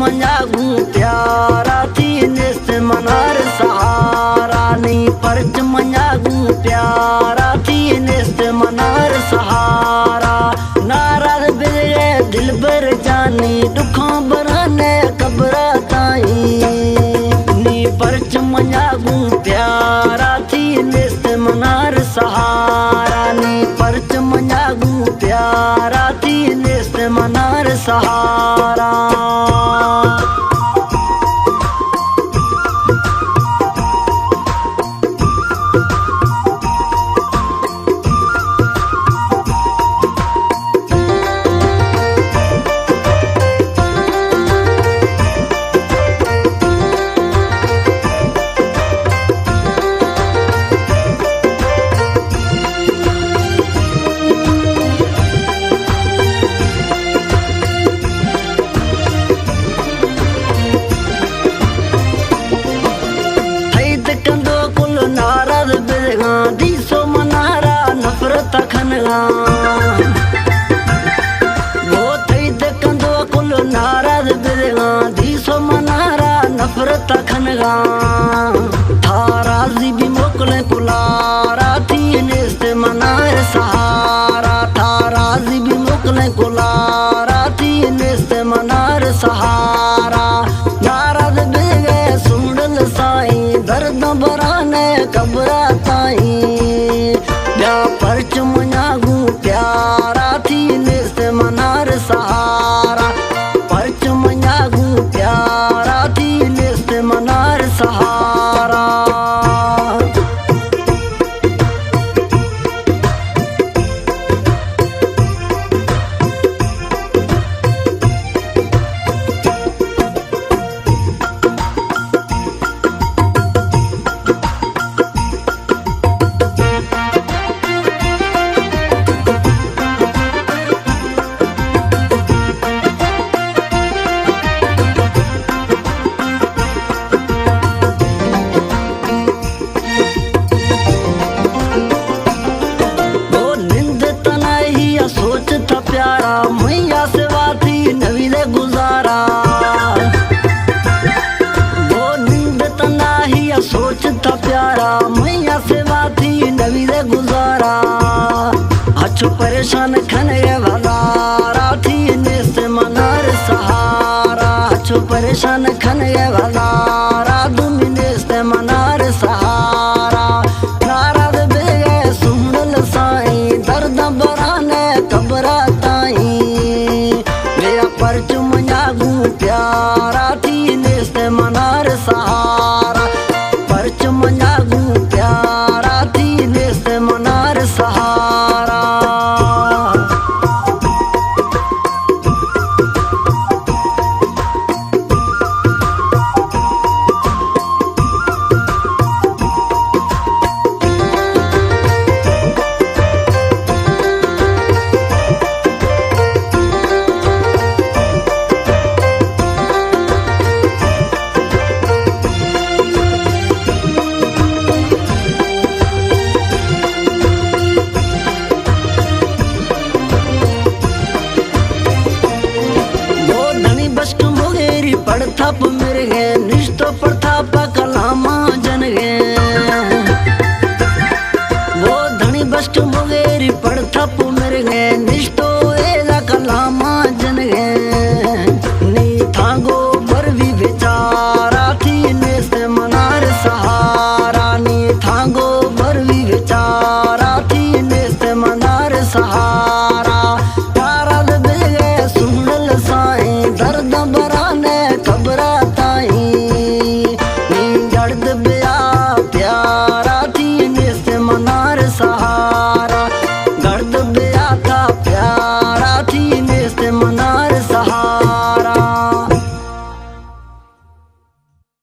मजागू प्यारा थी निस्त मनार सहारा नी परच मजागू प्यारा थी निस्त मनार सहारा नाराज बिरे दिल बर जानी दुखों बराने कब्रा ताई नी परच मजागू प्यारा थी निस्त मनार सहारा नी परच मजागू प्यारा थी निस्त मनार सहारा। दीसो मनारा नफरत खनगा वो थई कंदो कुल नाराज बिरगा दीसो मनारा नफरत खनगा थाराजी भी मोकले कुलारा थी निस्त मनार सहारा थाराजी भी मोकले कुलारा थी निस्त मनार सहारा नाराज बिरगे सुंडल साई दर्द बराने कब्रा परच मजागू प्यारा थी निस्त मनार सहारा परच मजागू प्यारा थी निस्त मनार सहारा। प्यारा मैया सेवा थी नवी रे गुजारा वो नींद तना ही सोच था प्यारा मैया सेवा थी नवी रे गुजारा अच्छो परेशान खने भलारा थी निस्त मनार सहारा अच्छो परेशान खने भलारा तुम निस्त मनार सहारा नाराज बेगे सुंदल साई दर्द बराने कब्रा परच मजागू प्यारा थी निस्त मनार सहारा परच मजागू प्यारा थी निस्त मनार सहारा। थप मिर गए निष्ठो प्रताप कलामा जन गए वो धनी बस्ट मुगेरी पड़ थप